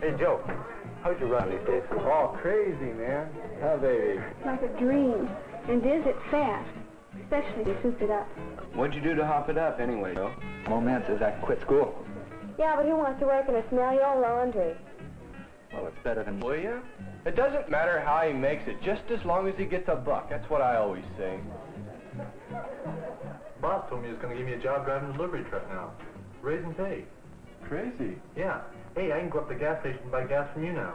Hey, Joe, how's your run these days? Oh, crazy, man. How, baby? Like a dream. And is it fast? Especially to soup it up. What'd you do to hop it up, anyway, Joe? Old man says I can quit school. Yeah, but who wants to work in a smelly old laundry? Well, it's better than... Will you? It doesn't matter how he makes it, just as long as he gets a buck. That's what I always say. Bob told me he was going to give me a job driving a delivery truck now. Raising pay. Crazy. Yeah. Hey, I can go up to the gas station and buy gas from you now.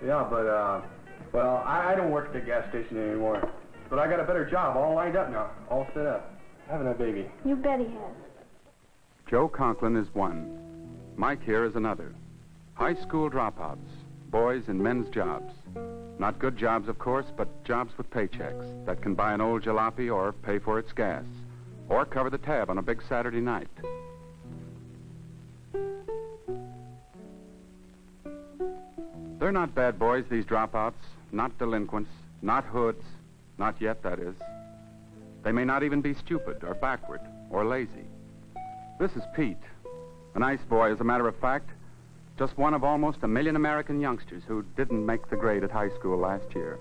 Yeah, but, well, I don't work at the gas station anymore. But I got a better job all lined up now, all set up. Having a baby. You bet he has. Joe Conklin is one. Mike here is another. High school dropouts, boys in men's jobs. Not good jobs, of course, but jobs with paychecks that can buy an old jalopy or pay for its gas, or cover the tab on a big Saturday night. They're not bad boys, these dropouts, not delinquents, not hoods, not yet, that is. They may not even be stupid or backward or lazy. This is Pete, a nice boy, as a matter of fact, just one of almost 1 million American youngsters who didn't make the grade at high school last year.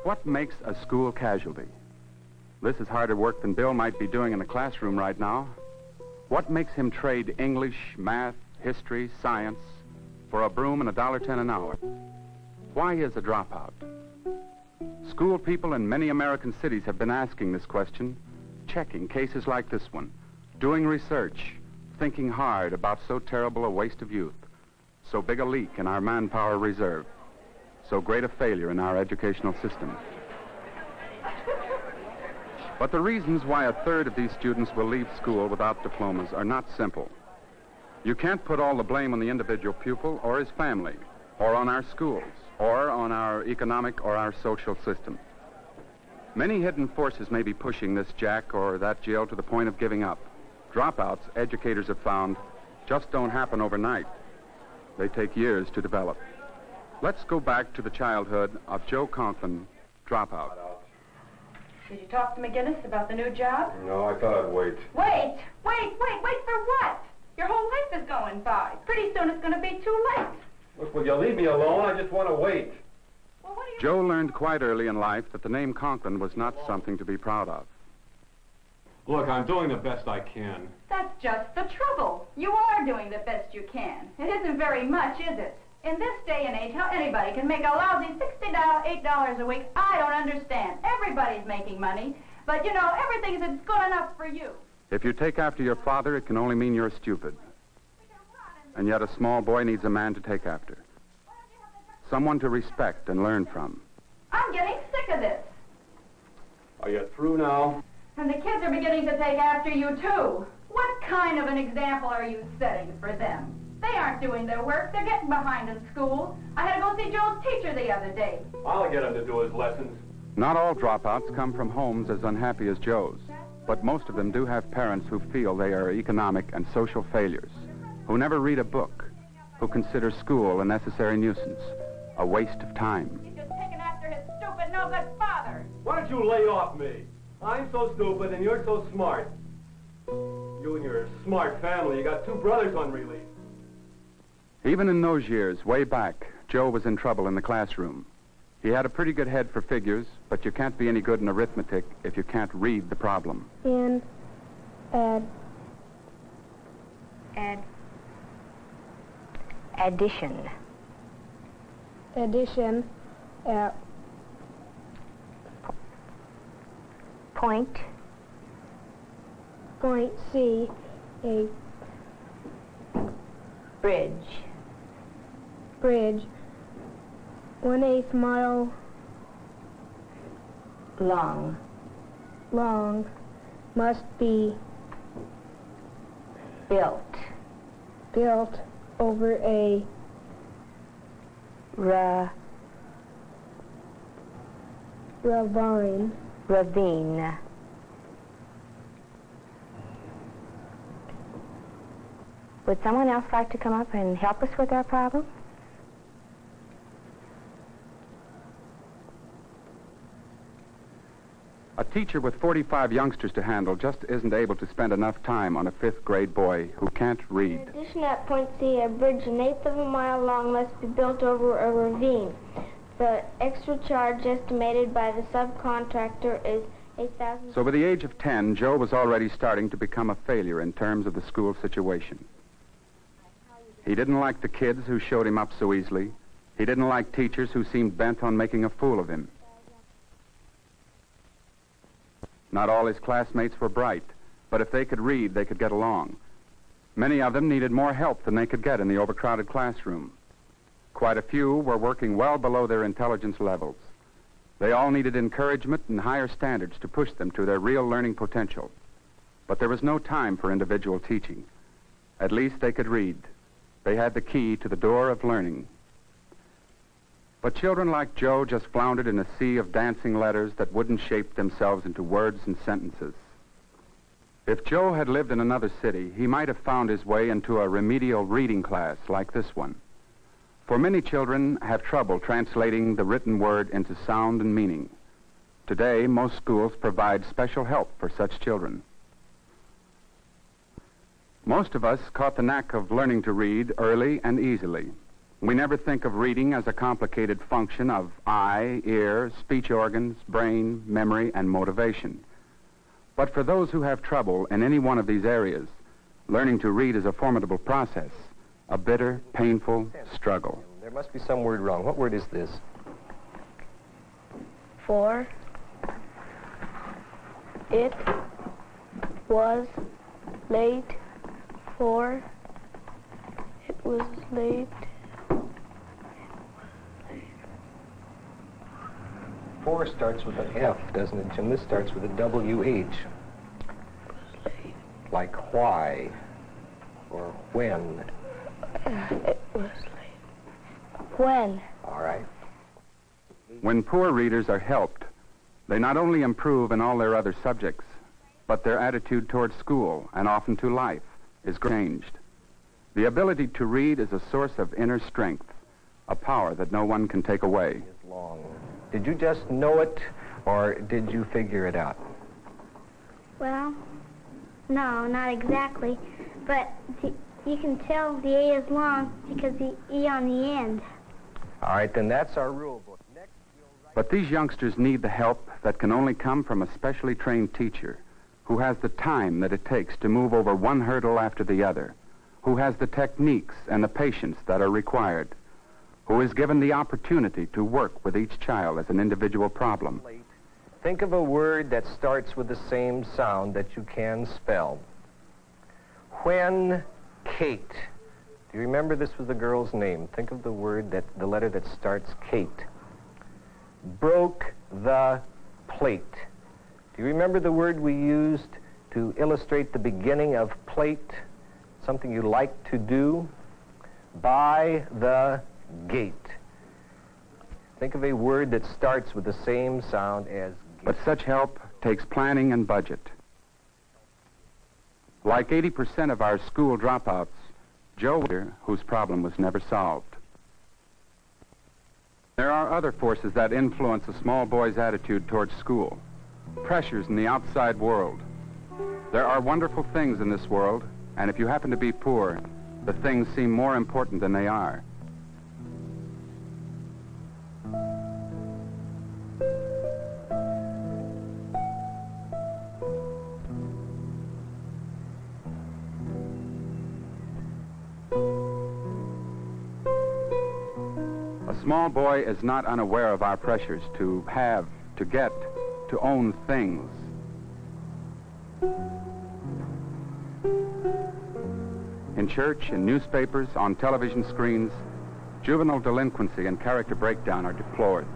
What makes a school casualty? This is harder work than Bill might be doing in the classroom right now. What makes him trade English, math, history, science for a broom and $1.10 an hour? Why is a dropout? School people in many American cities have been asking this question, checking cases like this one, doing research, thinking hard about so terrible a waste of youth, so big a leak in our manpower reserve, so great a failure in our educational system. But the reasons why 1/3 of these students will leave school without diplomas are not simple. You can't put all the blame on the individual pupil or his family, or on our schools, or on our economic or our social system. Many hidden forces may be pushing this Jack or that Jill to the point of giving up. Dropouts, educators have found, just don't happen overnight. They take years to develop. Let's go back to the childhood of Joe Conklin, dropout. Did you talk to McGinnis about the new job? No, I thought I'd wait. Wait for what? Your whole life is going by. Pretty soon it's going to be too late. Look, will you leave me alone? I just want to wait. Well, what do you... Joe learned quite early in life that the name Conklin was not something to be proud of. Look, I'm doing the best I can. That's just the trouble. You are doing the best you can. It isn't very much, is it? In this day and age, how anybody can make a lousy $8 a week, I don't understand. Everybody's making money, but, you know, everything's good enough for you. If you take after your father, it can only mean you're stupid. And yet a small boy needs a man to take after. Someone to respect and learn from. I'm getting sick of this. Are you through now? And the kids are beginning to take after you, too. What kind of an example are you setting for them? They aren't doing their work. They're getting behind in school. I had to go see Joe's teacher the other day. I'll get him to do his lessons. Not all dropouts come from homes as unhappy as Joe's, but most of them do have parents who feel they are economic and social failures, who never read a book, who consider school a necessary nuisance, a waste of time. He's just taking after his stupid, no-good father. Why don't you lay off me? I'm so stupid and you're so smart. You and your smart family, you got 2 brothers on relief. Even in those years, way back, Joe was in trouble in the classroom. He had a pretty good head for figures, but you can't be any good in arithmetic if you can't read the problem. Addition. Point C, a bridge. 1/8 mile long. Must be built over a ravine. Would someone else like to come up and help us with our problem? A teacher with 45 youngsters to handle just isn't able to spend enough time on a 5th grade boy who can't read. In addition, at Point C, a bridge an eighth of a mile long must be built over a ravine. The extra charge estimated by the subcontractor is $8,000. So by the age of 10, Joe was already starting to become a failure in terms of the school situation. He didn't like the kids who showed him up so easily. He didn't like teachers who seemed bent on making a fool of him. Not all his classmates were bright, but if they could read, they could get along. Many of them needed more help than they could get in the overcrowded classroom. Quite a few were working well below their intelligence levels. They all needed encouragement and higher standards to push them to their real learning potential. But there was no time for individual teaching. At least they could read. They had the key to the door of learning. But children like Joe just floundered in a sea of dancing letters that wouldn't shape themselves into words and sentences. If Joe had lived in another city, he might have found his way into a remedial reading class like this one. For many children have trouble translating the written word into sound and meaning. Today, most schools provide special help for such children. Most of us caught the knack of learning to read early and easily. We never think of reading as a complicated function of eye, ear, speech organs, brain, memory, and motivation. But for those who have trouble in any one of these areas, learning to read is a formidable process, a bitter, painful struggle. There must be some word wrong. What word is this? 4. It was late. 4. It was late. 4 starts with an F, doesn't it, Jim? This starts with a WH. Like why or when. It was late. When? All right. When poor readers are helped, they not only improve in all their other subjects, but their attitude toward school and often to life is changed. The ability to read is a source of inner strength, a power that no one can take away. Long. Did you just know it, or did you figure it out? Well, no, not exactly. But you can tell the A is long because the E on the end. All right, then that's our rule book. Next, But these youngsters need the help that can only come from a specially trained teacher who has the time that it takes to move over one hurdle after the other, who has the techniques and the patience that are required, who is given the opportunity to work with each child as an individual problem. think of a word that starts with the same sound that you can spell. When Kate, do you remember this was the girl's name? Think of the the letter that starts Kate. Broke the plate. Do you remember the word we used to illustrate the beginning of plate? Something you like to do? By the gate. Think of a word that starts with the same sound as gate. But such help takes planning and budget. Like 80% of our school dropouts, Joe, whose problem was never solved. There are other forces that influence a small boy's attitude towards school. Pressures in the outside world. There are wonderful things in this world, and if you happen to be poor, the things seem more important than they are. A small boy is not unaware of our pressures to have, to get, to own things. In church, in newspapers, on television screens, juvenile delinquency and character breakdown are deplored.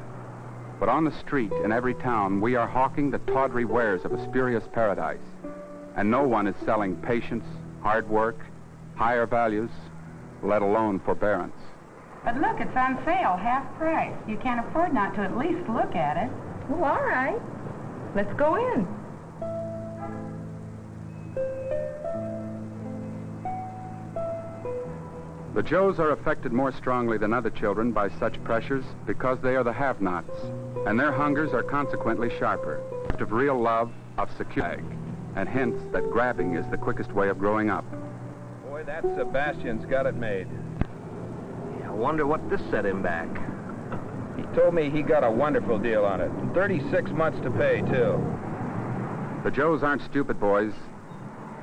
But on the street, in every town, we are hawking the tawdry wares of a spurious paradise. And no one is selling patience, hard work, higher values, let alone forbearance. But look, it's on sale, half price. You can't afford not to at least look at it. Well, all right. Let's go in. The Joes are affected more strongly than other children by such pressures because they are the have-nots, and their hungers are consequently sharper. gift of real love, of security, and hints that grabbing is the quickest way of growing up. Boy, that Sebastian's got it made. I wonder what this set him back. He told me he got a wonderful deal on it. 36 months to pay, too. The Joes aren't stupid, boys.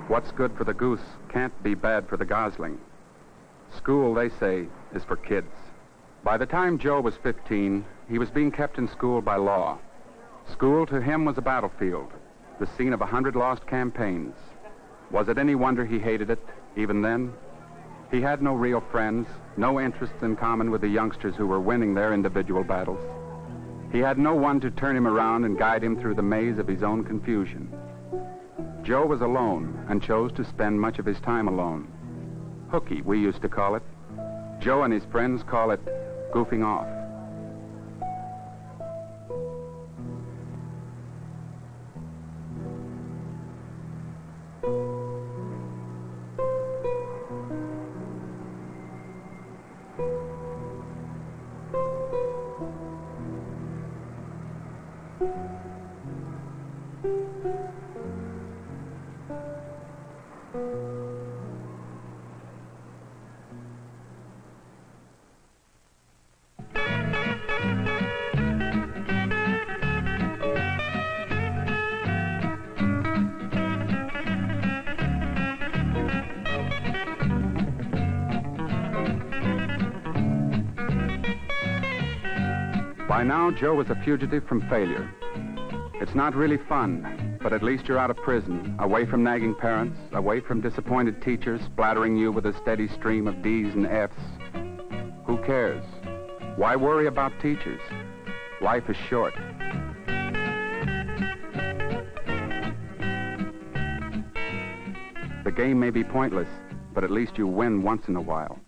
What's good for the goose can't be bad for the gosling. School, they say, is for kids. By the time Joe was 15, he was being kept in school by law. School to him was a battlefield, the scene of 100 lost campaigns. Was it any wonder he hated it, even then? He had no real friends, no interests in common with the youngsters who were winning their individual battles. He had no one to turn him around and guide him through the maze of his own confusion. Joe was alone and chose to spend much of his time alone. Hooky, we used to call it. Joe and his friends call it goofing off. By now, Joe was a fugitive from failure. It's not really fun, but at least you're out of prison, away from nagging parents, away from disappointed teachers splattering you with a steady stream of D's and F's. Who cares? Why worry about teachers? Life is short. The game may be pointless, but at least you win once in a while.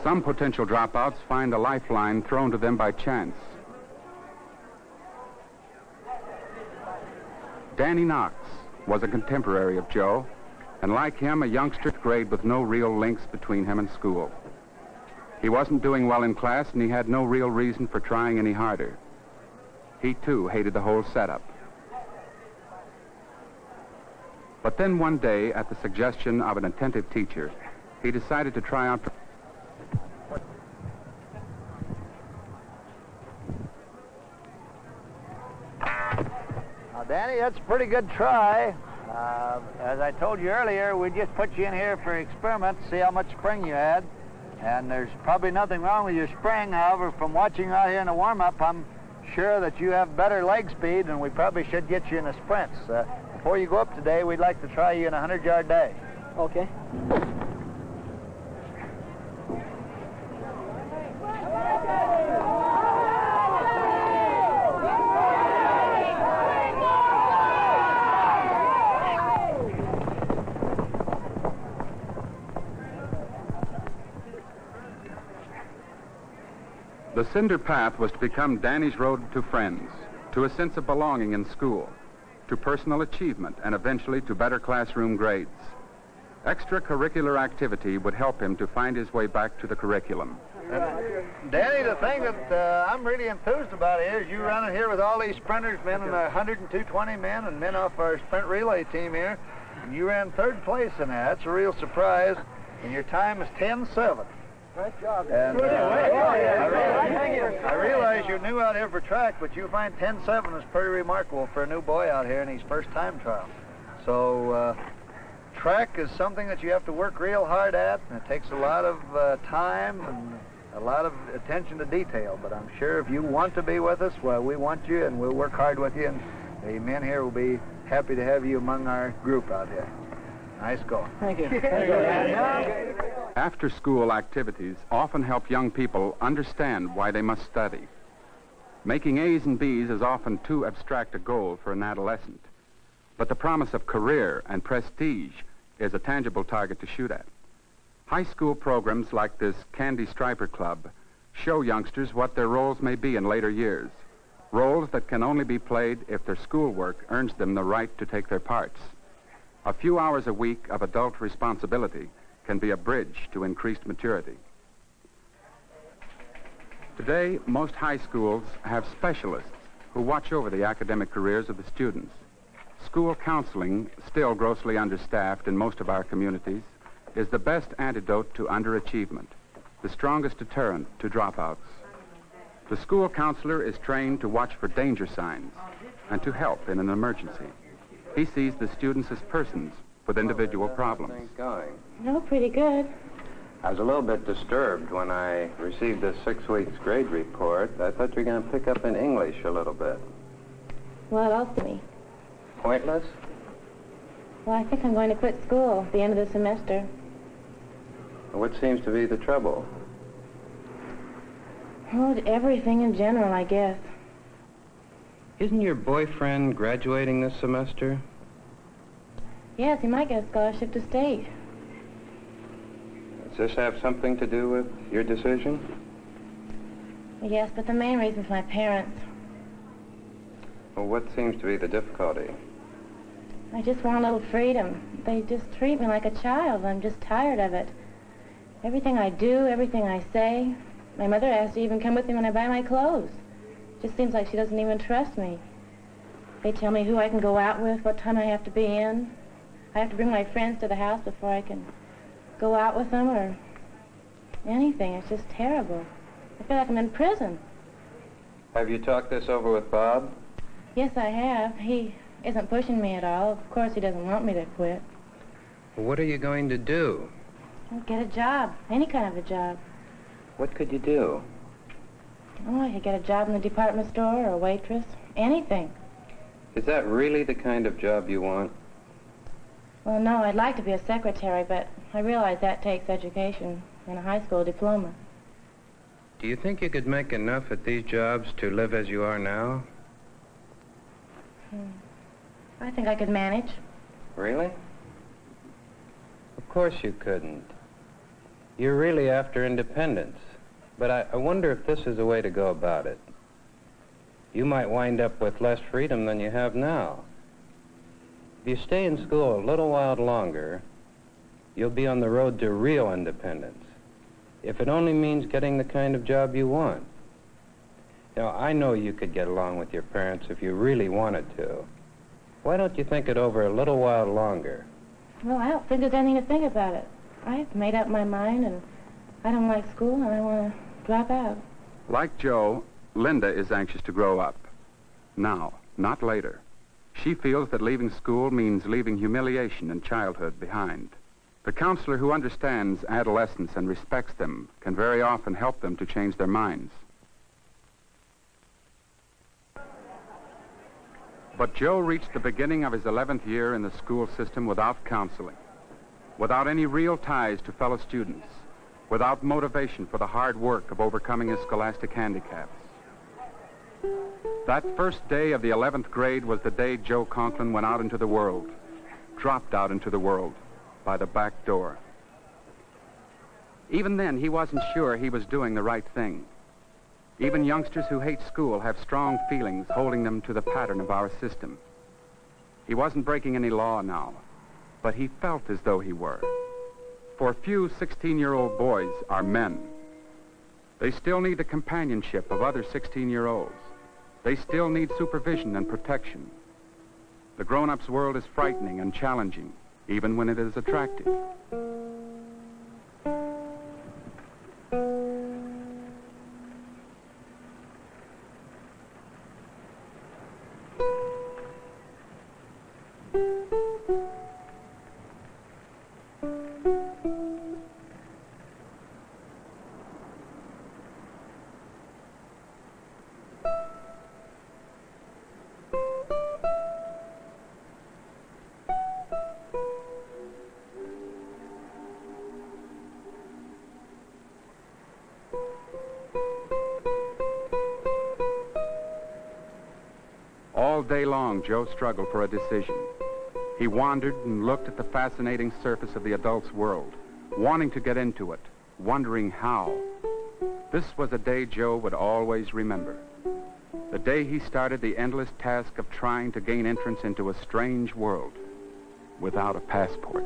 Some potential dropouts find a lifeline thrown to them by chance. Danny Knox was a contemporary of Joe, and like him, a youngster grade with no real links between him and school. He wasn't doing well in class, and he had no real reason for trying any harder. He, too, hated the whole setup. But then one day, at the suggestion of an attentive teacher, he decided to try out for... Danny, that's a pretty good try. As I told you earlier, we just put you in here for experiments, see how much spring you had. And there's probably nothing wrong with your spring. However, from watching you out here in the warm-up, I'm sure that you have better leg speed, and we probably should get you in the sprints. Before you go up today, we'd like to try you in a 100-yard dash. Okay. The cinder path was to become Danny's road to friends, to a sense of belonging in school, to personal achievement, and eventually to better classroom grades. Extracurricular activity would help him to find his way back to the curriculum. Danny, the thing that I'm really enthused about is you running here with all these sprinters, men in the 100 and 220 men, and men off our sprint relay team here. And you ran third place in that. That's a real surprise. And your time is 10:07. Nice job. And I realize you're new out here for track, but you find 10:07 is pretty remarkable for a new boy out here in his first time trial. So track is something that you have to work real hard at, and it takes a lot of time and a lot of attention to detail. But I'm sure if you want to be with us, well, we want you, and we'll work hard with you, and the men here will be happy to have you among our group out here. Nice going. Thank you. After-school activities often help young people understand why they must study. Making A's and B's is often too abstract a goal for an adolescent, but the promise of career and prestige is a tangible target to shoot at. High school programs like this Candy Striper Club show youngsters what their roles may be in later years, roles that can only be played if their schoolwork earns them the right to take their parts. A few hours a week of adult responsibility can be a bridge to increased maturity. Today, most high schools have specialists who watch over the academic careers of the students. School counseling, still grossly understaffed in most of our communities, is the best antidote to underachievement, the strongest deterrent to dropouts. The school counselor is trained to watch for danger signs and to help in an emergency. He sees the students as persons with individual problems. No, pretty good. I was a little bit disturbed when I received this 6 weeks grade report. I thought you were going to pick up in English a little bit. What else to me? Pointless? Well, I think I'm going to quit school at the end of the semester. What seems to be the trouble? Oh, everything in general, I guess. Isn't your boyfriend graduating this semester? Yes, he might get a scholarship to state. Does this have something to do with your decision? Yes, but the main reason is my parents. Well, what seems to be the difficulty? I just want a little freedom. They just treat me like a child. I'm just tired of it. Everything I do, everything I say. My mother has to even come with me when I buy my clothes. Just seems like she doesn't even trust me. They tell me who I can go out with, what time I have to be in. I have to bring my friends to the house before I can go out with them or anything. It's just terrible. I feel like I'm in prison. Have you talked this over with Bob? Yes, I have. He isn't pushing me at all. Of course, he doesn't want me to quit. What are you going to do? I'll get a job, any kind of a job. What could you do? Oh, I could get a job in the department store or a waitress, anything. Is that really the kind of job you want? Well, no, I'd like to be a secretary, but I realize that takes education and a high school diploma. Do you think you could make enough at these jobs to live as you are now? I think I could manage. Really? Of course you couldn't. You're really after independence. But I wonder if this is the way to go about it. You might wind up with less freedom than you have now. If you stay in school a little while longer, you'll be on the road to real independence. If it only means getting the kind of job you want. You know, I know you could get along with your parents if you really wanted to. Why don't you think it over a little while longer? Well, I don't think there's anything to think about it. I've made up my mind, and I don't like school, and I want to drop out. Like Joe, Linda is anxious to grow up. Now, not later. She feels that leaving school means leaving humiliation and childhood behind. The counselor who understands adolescents and respects them can very often help them to change their minds. But Joe reached the beginning of his 11th year in the school system without counseling, without any real ties to fellow students, without motivation for the hard work of overcoming his scholastic handicaps. That first day of the 11th grade was the day Joe Conklin went out into the world, dropped out into the world by the back door. Even then, he wasn't sure he was doing the right thing. Even youngsters who hate school have strong feelings holding them to the pattern of our system. He wasn't breaking any law now, but he felt as though he were. For few 16-year-old boys are men. They still need the companionship of other 16-year-olds. They still need supervision and protection. The grown-ups' world is frightening and challenging, even when it is attractive. All day long, Joe struggled for a decision. He wandered and looked at the fascinating surface of the adult's world, wanting to get into it, wondering how. This was a day Joe would always remember. The day he started the endless task of trying to gain entrance into a strange world without a passport.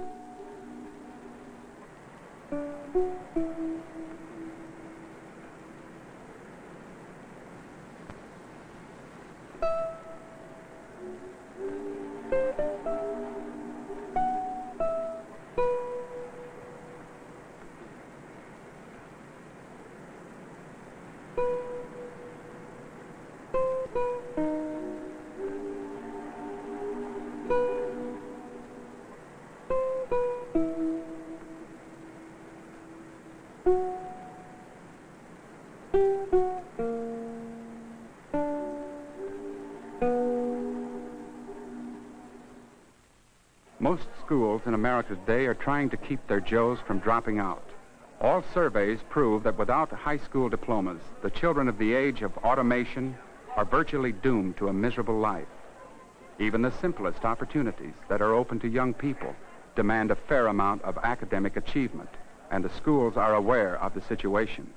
Most schools in America today are trying to keep their Joes from dropping out. All surveys prove that without high school diplomas, the children of the age of automation are virtually doomed to a miserable life. Even the simplest opportunities that are open to young people demand a fair amount of academic achievement, and the schools are aware of the situation.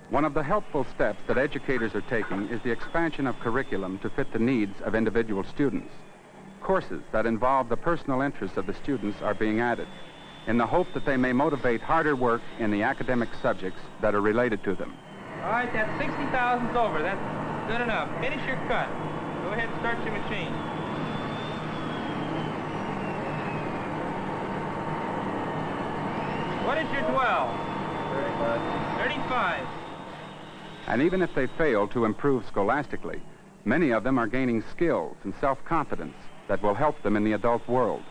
One of the helpful steps that educators are taking is the expansion of curriculum to fit the needs of individual students. Courses that involve the personal interests of the students are being added in the hope that they may motivate harder work in the academic subjects that are related to them. All right, that 60,000's over. That's good enough. Finish your cut. Go ahead and start your machine. What is your dwell? 35. And even if they fail to improve scholastically, many of them are gaining skills and self-confidence that will help them in the adult world.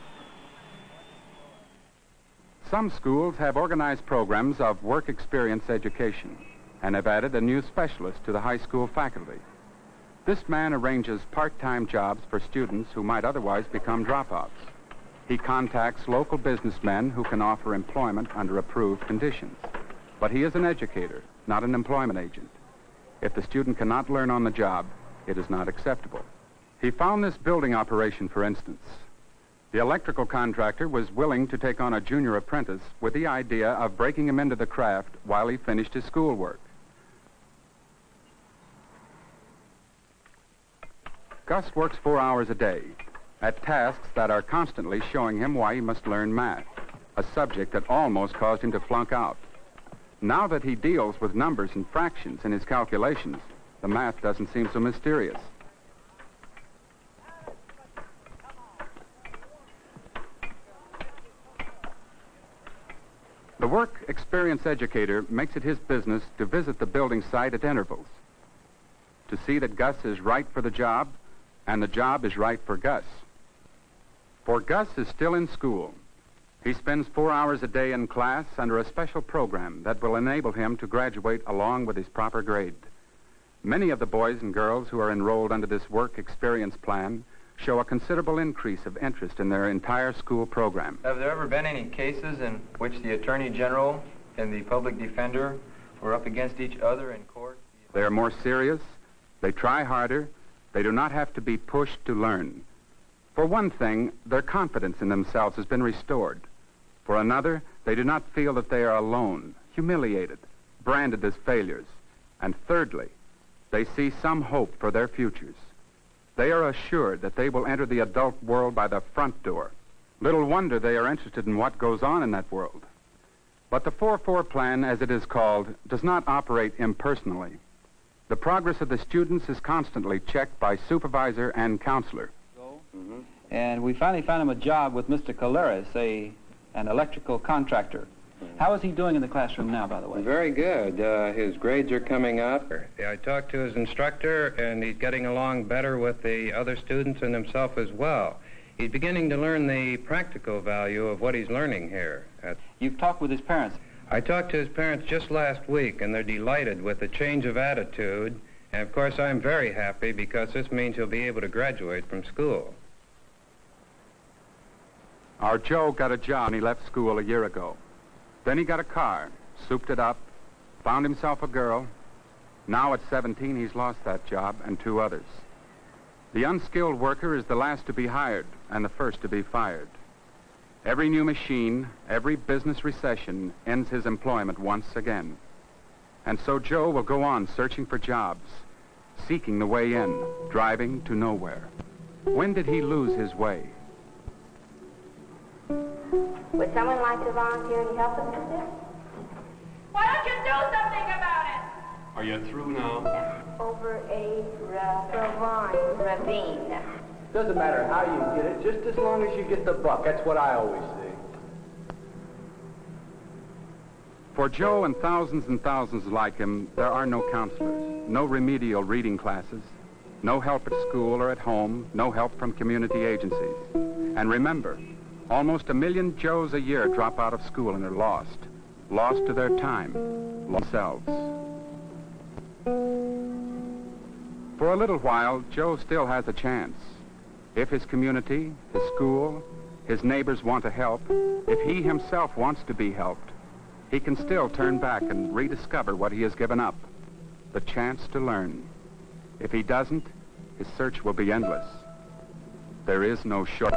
Some schools have organized programs of work experience education and have added a new specialist to the high school faculty. This man arranges part-time jobs for students who might otherwise become dropouts. He contacts local businessmen who can offer employment under approved conditions. But he is an educator, not an employment agent. If the student cannot learn on the job, it is not acceptable. He found this building operation, for instance. The electrical contractor was willing to take on a junior apprentice with the idea of breaking him into the craft while he finished his schoolwork. Gus works 4 hours a day at tasks that are constantly showing him why he must learn math, a subject that almost caused him to flunk out. Now that he deals with numbers and fractions in his calculations, the math doesn't seem so mysterious. The work experience educator makes it his business to visit the building site at intervals to see that Gus is right for the job and the job is right for Gus. For Gus is still in school. He spends 4 hours a day in class under a special program that will enable him to graduate along with his proper grade. Many of the boys and girls who are enrolled under this work experience plan show a considerable increase of interest in their entire school program. Have there ever been any cases in which the Attorney General and the Public Defender were up against each other in court? They are more serious, they try harder, they do not have to be pushed to learn. For one thing, their confidence in themselves has been restored. For another, they do not feel that they are alone, humiliated, branded as failures. And thirdly, they see some hope for their futures. They are assured that they will enter the adult world by the front door. Little wonder they are interested in what goes on in that world. But the 4-4 plan, as it is called, does not operate impersonally. The progress of the students is constantly checked by supervisor and counselor. And we finally found him a job with Mr. Caleras, an electrical contractor. How is he doing in the classroom now, by the way? Very good. His grades are coming up. I talked to his instructor, and he's getting along better with the other students and himself as well. He's beginning to learn the practical value of what he's learning here. You've talked with his parents? I talked to his parents just last week, and they're delighted with the change of attitude. And, of course, I'm very happy because this means he'll be able to graduate from school. Our Joe got a job when he left school a year ago. Then he got a car, souped it up, found himself a girl. Now at 17, he's lost that job and 2 others. The unskilled worker is the last to be hired and the first to be fired. Every new machine, every business recession ends his employment once again. And so Joe will go on searching for jobs, seeking the way in, driving to nowhere. When did he lose his way? Would someone like to volunteer to help us with this? Why don't you do something about it? Are you through now? Over a ravine. Doesn't matter how you get it, just as long as you get the buck. That's what I always say. For Joe and thousands like him, there are no counselors, no remedial reading classes, No help at school or at home, no help from community agencies. And remember, almost 1 million Joes a year drop out of school and are lost. Lost to their time, themselves. For a little while, Joe still has a chance. If his community, his school, his neighbors want to help, if he himself wants to be helped, he can still turn back and rediscover what he has given up, the chance to learn. If he doesn't, his search will be endless. There is no short.